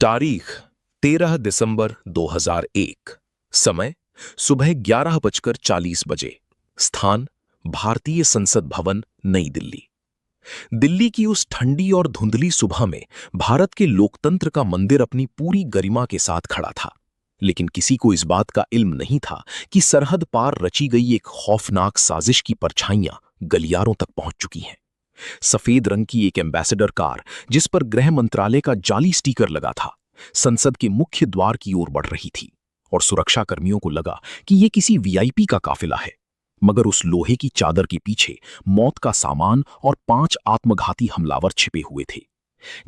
तारीख 13 दिसंबर 2001। समय सुबह 11:40 स्थान भारतीय संसद भवन, नई दिल्ली। दिल्ली की उस ठंडी और धुंधली सुबह में भारत के लोकतंत्र का मंदिर अपनी पूरी गरिमा के साथ खड़ा था। लेकिन किसी को इस बात का इल्म नहीं था कि सरहद पार रची गई एक खौफनाक साजिश की परछाइयां गलियारों तक पहुंच चुकी हैं। सफेद रंग की एक एम्बेसडर कार, जिस पर गृह मंत्रालय का जाली स्टिकर लगा था, संसद के मुख्य द्वार की ओर बढ़ रही थी और सुरक्षा कर्मियों को लगा कि यह किसी वीआईपी का काफिला है। मगर उस लोहे की चादर के पीछे मौत का सामान और 5 आत्मघाती हमलावर छिपे हुए थे।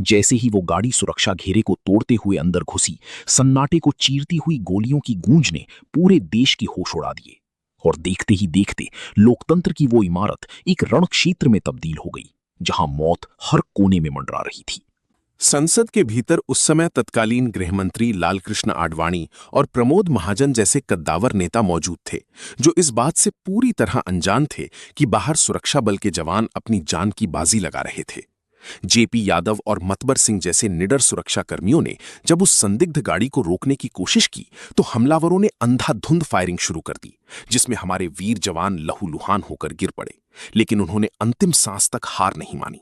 जैसे ही वो गाड़ी सुरक्षा घेरे को तोड़ते हुए अंदर घुसी, सन्नाटे को चीरती हुई गोलियों की गूंज ने पूरे देश की होश उड़ा दिए और देखते ही देखते लोकतंत्र की वो इमारत एक रणक्षेत्र में तब्दील हो गई, जहां मौत हर कोने में मंडरा रही थी। संसद के भीतर उस समय तत्कालीन गृहमंत्री लालकृष्ण आडवाणी और प्रमोद महाजन जैसे कद्दावर नेता मौजूद थे, जो इस बात से पूरी तरह अनजान थे कि बाहर सुरक्षा बल के जवान अपनी जान की बाजी लगा रहे थे। जेपी यादव और मतबर सिंह जैसे निडर सुरक्षा कर्मियों ने जब उस संदिग्ध गाड़ी को रोकने की कोशिश की, तो हमलावरों ने अंधाधुंध फायरिंग शुरू कर दी, जिसमें हमारे वीर जवान लहूलुहान होकर गिर पड़े। लेकिन उन्होंने अंतिम सांस तक हार नहीं मानी।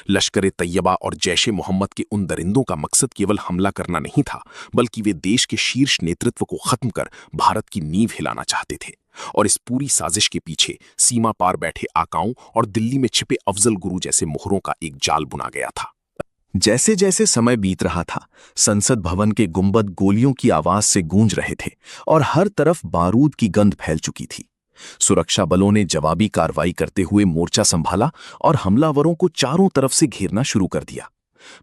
लश्कर ए तैयबा और जैश ए मोहम्मद के उन दरिंदों का मकसद केवल हमला करना नहीं था, बल्कि वे देश के शीर्ष नेतृत्व को खत्म कर भारत की नींव हिलाना चाहते थे। और इस पूरी साजिश के पीछे सीमा पार बैठे आकाओं और दिल्ली में छिपे अफजल गुरु जैसे मोहरों का एक जाल बुना गया था। जैसे जैसे समय बीत रहा था, संसद भवन के गुंबद गोलियों की आवाज से गूंज रहे थे और हर तरफ बारूद की गंध फैल चुकी थी। सुरक्षा बलों ने जवाबी कार्रवाई करते हुए मोर्चा संभाला और हमलावरों को चारों तरफ से घेरना शुरू कर दिया।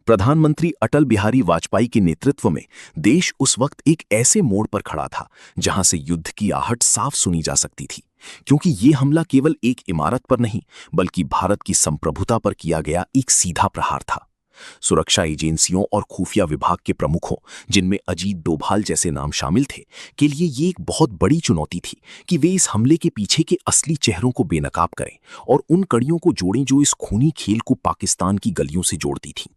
प्रधानमंत्री अटल बिहारी वाजपेयी के नेतृत्व में देश उस वक्त एक ऐसे मोड़ पर खड़ा था जहां से युद्ध की आहट साफ सुनी जा सकती थी, क्योंकि ये हमला केवल एक इमारत पर नहीं, बल्कि भारत की संप्रभुता पर किया गया एक सीधा प्रहार था। सुरक्षा एजेंसियों और खुफिया विभाग के प्रमुखों, जिनमें अजीत डोभाल जैसे नाम शामिल थे, के लिए ये एक बहुत बड़ी चुनौती थी कि वे इस हमले के पीछे के असली चेहरों को बेनकाब करें और उन कड़ियों को जोड़ें जो इस खूनी खेल को पाकिस्तान की गलियों से जोड़ती थीं।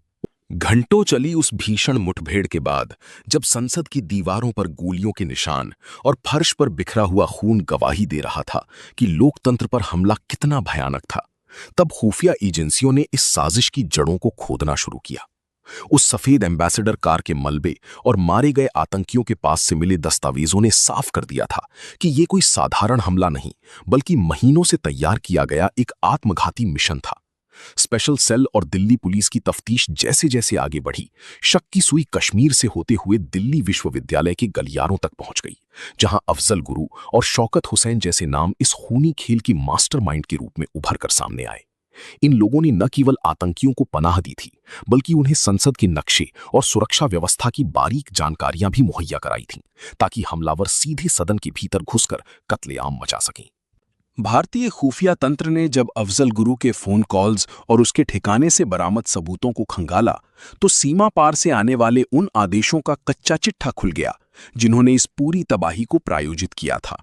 घंटों चली उस भीषण मुठभेड़ के बाद, जब संसद की दीवारों पर गोलियों के निशान और फर्श पर बिखरा हुआ खून गवाही दे रहा था कि लोकतंत्र पर हमला कितना भयानक था, तब खुफिया एजेंसियों ने इस साजिश की जड़ों को खोदना शुरू किया। उस सफेद एम्बेसडर कार के मलबे और मारे गए आतंकियों के पास से मिले दस्तावेजों ने साफ कर दिया था कि यह कोई साधारण हमला नहीं, बल्कि महीनों से तैयार किया गया एक आत्मघाती मिशन था। स्पेशल सेल और दिल्ली पुलिस की तफ्तीश जैसे जैसे आगे बढ़ी, शक की सुई कश्मीर से होते हुए दिल्ली विश्वविद्यालय के गलियारों तक पहुंच गई, जहां अफजल गुरु और शौकत हुसैन जैसे नाम इस खूनी खेल की मास्टरमाइंड के रूप में उभर कर सामने आए। इन लोगों ने न केवल आतंकियों को पनाह दी थी, बल्कि उन्हें संसद के नक्शे और सुरक्षा व्यवस्था की बारीक जानकारियां भी मुहैया कराई थीं, ताकि हमलावर सीधे सदन के भीतर घुसकर कत्लेआम मचा सकें। भारतीय खुफिया तंत्र ने जब अफजल गुरु के फोन कॉल्स और उसके ठिकाने से बरामद सबूतों को खंगाला, तो सीमा पार से आने वाले उन आदेशों का कच्चा चिट्ठा खुल गया जिन्होंने इस पूरी तबाही को प्रायोजित किया था।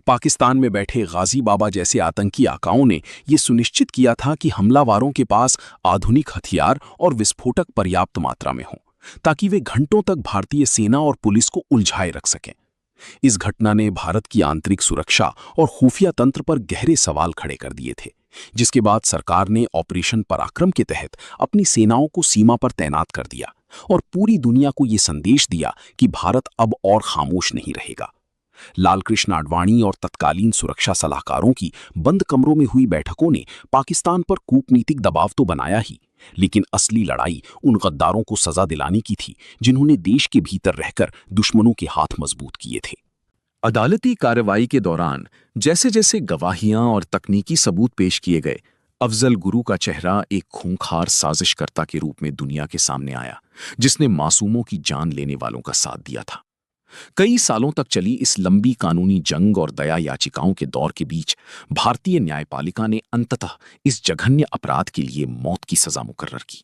पाकिस्तान में बैठे गाजी बाबा जैसे आतंकी आकाओं ने यह सुनिश्चित किया था कि हमलावरों के पास आधुनिक हथियार और विस्फोटक पर्याप्त मात्रा में हों, ताकि वे घंटों तक भारतीय सेना और पुलिस को उलझाए रख सकें। इस घटना ने भारत की आंतरिक सुरक्षा और खुफिया तंत्र पर गहरे सवाल खड़े कर दिए थे, जिसके बाद सरकार ने ऑपरेशन पराक्रम के तहत अपनी सेनाओं को सीमा पर तैनात कर दिया और पूरी दुनिया को यह संदेश दिया कि भारत अब और खामोश नहीं रहेगा। लालकृष्ण आडवाणी और तत्कालीन सुरक्षा सलाहकारों की बंद कमरों में हुई बैठकों ने पाकिस्तान पर कूटनीतिक दबाव तो बनाया ही, लेकिन असली लड़ाई उन गद्दारों को सजा दिलाने की थी जिन्होंने देश के भीतर रहकर दुश्मनों के हाथ मजबूत किए थे। अदालती कार्रवाई के दौरान जैसे जैसे गवाहियां और तकनीकी सबूत पेश किए गए, अफजल गुरु का चेहरा एक खूंखार साजिशकर्ता के रूप में दुनिया के सामने आया, जिसने मासूमों की जान लेने वालों का साथ दिया था। कई सालों तक चली इस लंबी कानूनी जंग और दया याचिकाओं के दौर के बीच भारतीय न्यायपालिका ने अंततः इस जघन्य अपराध के लिए मौत की सजा मुकर्रर की।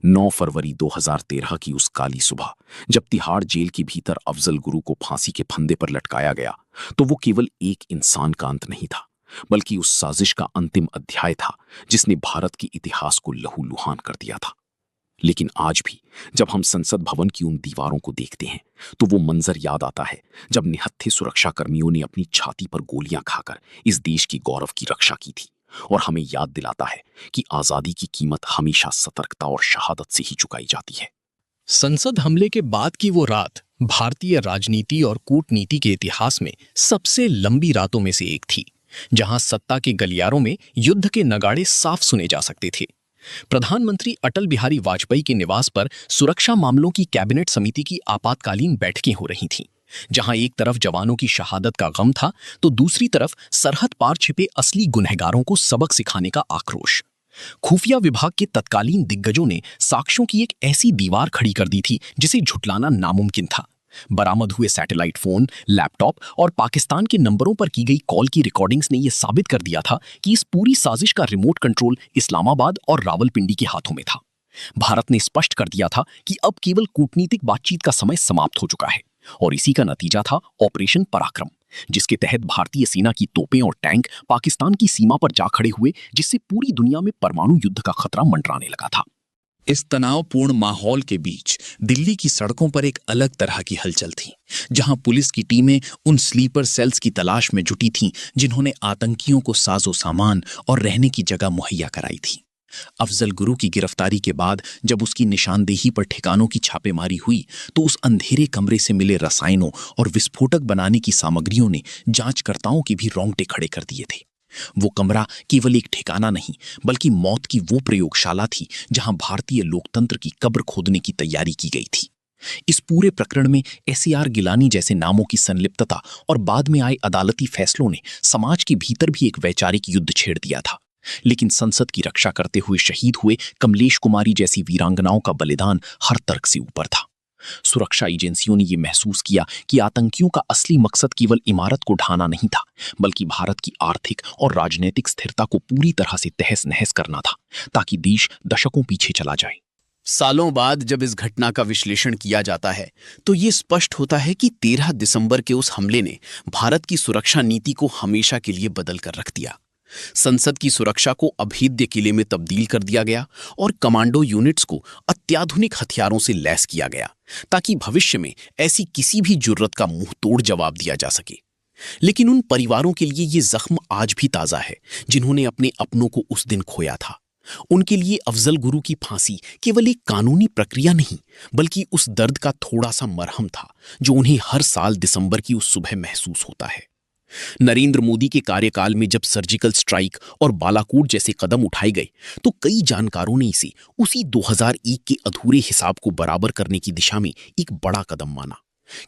9 फरवरी 2013 की उस काली सुबह, जब तिहाड़ जेल के भीतर अफजल गुरु को फांसी के फंदे पर लटकाया गया, तो वो केवल एक इंसान का अंत नहीं था, बल्कि उस साजिश का अंतिम अध्याय था जिसने भारत के इतिहास को लहूलुहान कर दिया था। लेकिन आज भी जब हम संसद भवन की उन दीवारों को देखते हैं तो वो मंजर याद आता है जब निहत्थे सुरक्षाकर्मियों ने अपनी छाती पर गोलियां खाकर इस देश की गौरव की रक्षा की थी, और हमें याद दिलाता है कि आजादी की कीमत हमेशा सतर्कता और शहादत से ही चुकाई जाती है। संसद हमले के बाद की वो रात भारतीय राजनीति और कूटनीति के इतिहास में सबसे लंबी रातों में से एक थी, जहां सत्ता के गलियारों में युद्ध के नगाड़े साफ सुने जा सकते थे। प्रधानमंत्री अटल बिहारी वाजपेयी के निवास पर सुरक्षा मामलों की कैबिनेट समिति की आपातकालीन बैठकें हो रही थीं, जहां एक तरफ जवानों की शहादत का गम था तो दूसरी तरफ सरहद पार छिपे असली गुनहगारों को सबक सिखाने का आक्रोश। खुफिया विभाग के तत्कालीन दिग्गजों ने साक्ष्यों की एक ऐसी दीवार खड़ी कर दी थी जिसे झुटलाना नामुमकिन था। बरामद हुए सैटेलाइट फोन, लैपटॉप और पाकिस्तान के नंबरों पर की गई कॉल की रिकॉर्डिंग्स ने यह साबित कर दिया था कि इस पूरी साजिश का रिमोट कंट्रोल इस्लामाबाद और रावलपिंडी के हाथों में था। भारत ने स्पष्ट कर दिया था कि अब केवल कूटनीतिक बातचीत का समय समाप्त हो चुका है, और इसी का नतीजा था ऑपरेशन पराक्रम, जिसके तहत भारतीय सेना की तोपें और टैंक पाकिस्तान की सीमा पर जा खड़े हुए, जिससे पूरी दुनिया में परमाणु युद्ध का खतरा मंडराने लगा था। इस तनावपूर्ण माहौल के बीच दिल्ली की सड़कों पर एक अलग तरह की हलचल थी, जहां पुलिस की टीमें उन स्लीपर सेल्स की तलाश में जुटी थीं जिन्होंने आतंकियों को साजो सामान और रहने की जगह मुहैया कराई थी। अफजल गुरु की गिरफ्तारी के बाद जब उसकी निशानदेही पर ठिकानों की छापेमारी हुई तो उस अंधेरे कमरे से मिले रसायनों और विस्फोटक बनाने की सामग्रियों ने जांचकर्ताओं के भी रोंगटे खड़े कर दिए थे। वो कमरा केवल एक ठिकाना नहीं बल्कि मौत की वो प्रयोगशाला थी जहां भारतीय लोकतंत्र की कब्र खोदने की तैयारी की गई थी। इस पूरे प्रकरण में SAR गिलानी जैसे नामों की संलिप्तता और बाद में आए अदालती फैसलों ने समाज के भीतर भी एक वैचारिक युद्ध छेड़ दिया था। लेकिन संसद की रक्षा करते हुए शहीद हुए कमलेश कुमारी जैसी वीरांगनाओं का बलिदान हर तर्क से ऊपर था। सुरक्षा एजेंसियों ने यह महसूस किया कि आतंकियों का असली मकसद केवल इमारत को ढाना नहीं था, बल्कि भारत की आर्थिक और राजनीतिक स्थिरता को पूरी तरह से तहस नहस करना था, ताकि देश दशकों पीछे चला जाए। सालों बाद जब इस घटना का विश्लेषण किया जाता है तो ये स्पष्ट होता है कि 13 दिसंबर के उस हमले ने भारत की सुरक्षा नीति को हमेशा के लिए बदल कर रख दिया। संसद की सुरक्षा को अभेद्य किले में तब्दील कर दिया गया और कमांडो यूनिट्स को अत्याधुनिक हथियारों से लैस किया गया, ताकि भविष्य में ऐसी किसी भी जुर्रत का मुंहतोड़ जवाब दिया जा सके। लेकिन उन परिवारों के लिए ये जख्म आज भी ताजा है जिन्होंने अपने अपनों को उस दिन खोया था। उनके लिए अफजल गुरु की फांसी केवल एक कानूनी प्रक्रिया नहीं, बल्कि उस दर्द का थोड़ा सा मरहम था जो उन्हें हर साल दिसंबर की उस सुबह महसूस होता है। नरेंद्र मोदी के कार्यकाल में जब सर्जिकल स्ट्राइक और बालाकोट जैसे कदम उठाए गए तो कई जानकारों ने इसे उसी 2001 के अधूरे हिसाब को बराबर करने की दिशा में एक बड़ा कदम माना,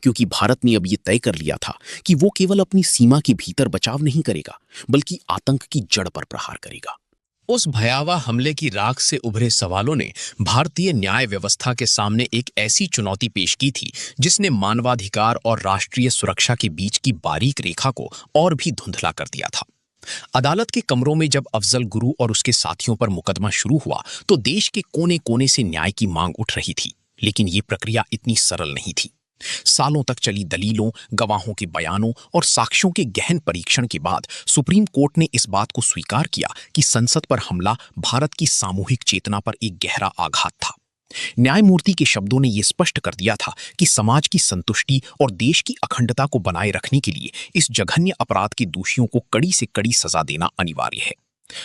क्योंकि भारत ने अब यह तय कर लिया था कि वो केवल अपनी सीमा के भीतर बचाव नहीं करेगा, बल्कि आतंक की जड़ पर प्रहार करेगा। उस भयावह हमले की राख से उभरे सवालों ने भारतीय न्याय व्यवस्था के सामने एक ऐसी चुनौती पेश की थी जिसने मानवाधिकार और राष्ट्रीय सुरक्षा के बीच की बारीक रेखा को और भी धुंधला कर दिया था। अदालत के कमरों में जब अफजल गुरु और उसके साथियों पर मुकदमा शुरू हुआ तो देश के कोने कोने से न्याय की मांग उठ रही थी, लेकिन ये प्रक्रिया इतनी सरल नहीं थी। सालों तक चली दलीलों, गवाहों के बयानों और साक्ष्यों के गहन परीक्षण के बाद सुप्रीम कोर्ट ने इस बात को स्वीकार किया कि संसद पर हमला भारत की सामूहिक चेतना पर एक गहरा आघात था। न्यायमूर्ति के शब्दों ने यह स्पष्ट कर दिया था कि समाज की संतुष्टि और देश की अखंडता को बनाए रखने के लिए इस जघन्य अपराध के दोषियों को कड़ी से कड़ी सजा देना अनिवार्य है।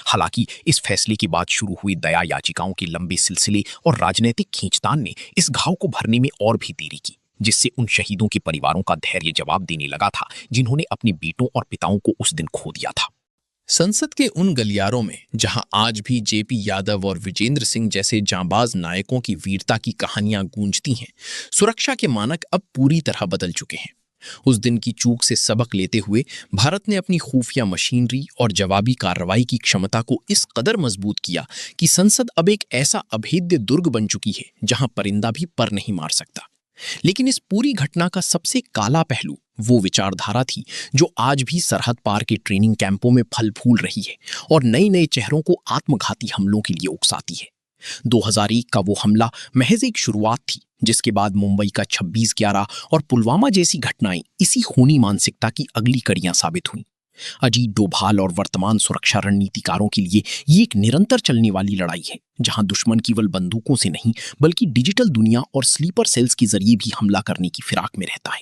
हालांकि इस फैसले के बाद शुरू हुई दया याचिकाओं के लंबे सिलसिले और राजनीतिक खींचतान ने इस घाव को भरने में और भी देरी की, जिससे उन शहीदों के परिवारों का धैर्य जवाब देने लगा था जिन्होंने अपने बेटों और पिताओं को उस दिन खो दिया था। संसद के उन गलियारों में जहां आज भी JP यादव और विजेंद्र सिंह जैसे जांबाज नायकों की वीरता की कहानियां गूंजती हैं, सुरक्षा के मानक अब पूरी तरह बदल चुके हैं। उस दिन की चूक से सबक लेते हुए भारत ने अपनी खुफिया मशीनरी और जवाबी कार्रवाई की क्षमता को इस कदर मजबूत किया कि संसद अब एक ऐसा अभेद्य दुर्ग बन चुकी है जहां परिंदा भी पर नहीं मार सकता। लेकिन इस पूरी घटना का सबसे काला पहलू वो विचारधारा थी जो आज भी सरहद पार के ट्रेनिंग कैंपों में फल फूल रही है और नए नए चेहरों को आत्मघाती हमलों के लिए उकसाती है। 2001 का वो हमला महज एक शुरुआत थी, जिसके बाद मुंबई का 26/11 और पुलवामा जैसी घटनाएं इसी खूनी मानसिकता की अगली कड़ियां साबित हुईं। अजीत डोभाल और वर्तमान सुरक्षा रणनीतिकारों के लिए ये एक निरंतर चलने वाली लड़ाई है, जहां दुश्मन केवल बंदूकों से नहीं बल्कि डिजिटल दुनिया और स्लीपर सेल्स के जरिए भी हमला करने की फिराक में रहता है।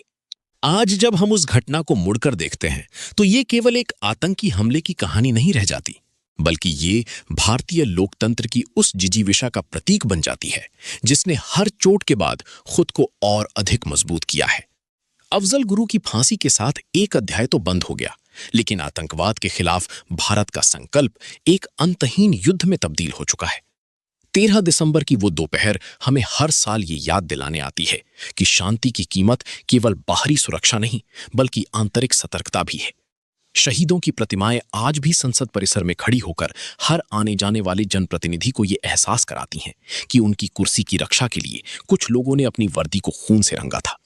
आज जब हम उस घटना को मुड़कर देखते हैं तो ये केवल एक आतंकी हमले की कहानी नहीं रह जाती, बल्कि ये भारतीय लोकतंत्र की उस जिजीविषा का प्रतीक बन जाती है जिसने हर चोट के बाद खुद को और अधिक मजबूत किया है। अफजल गुरु की फांसी के साथ एक अध्याय तो बंद हो गया, लेकिन आतंकवाद के खिलाफ भारत का संकल्प एक अंतहीन युद्ध में तब्दील हो चुका है। 13 दिसंबर की वो दोपहर हमें हर साल ये याद दिलाने आती है कि शांति की कीमत केवल बाहरी सुरक्षा नहीं बल्कि आंतरिक सतर्कता भी है। शहीदों की प्रतिमाएं आज भी संसद परिसर में खड़ी होकर हर आने जाने वाले जनप्रतिनिधि को ये एहसास कराती हैं कि उनकी कुर्सी की रक्षा के लिए कुछ लोगों ने अपनी वर्दी को खून से रंगा था।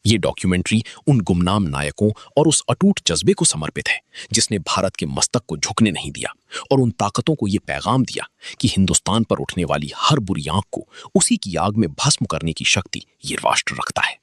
ये डॉक्यूमेंट्री उन गुमनाम नायकों और उस अटूट जज्बे को समर्पित है जिसने भारत के मस्तक को झुकने नहीं दिया और उन ताकतों को ये पैगाम दिया कि हिंदुस्तान पर उठने वाली हर बुरी आंख को उसी की आग में भस्म करने की शक्ति ये राष्ट्र रखता है।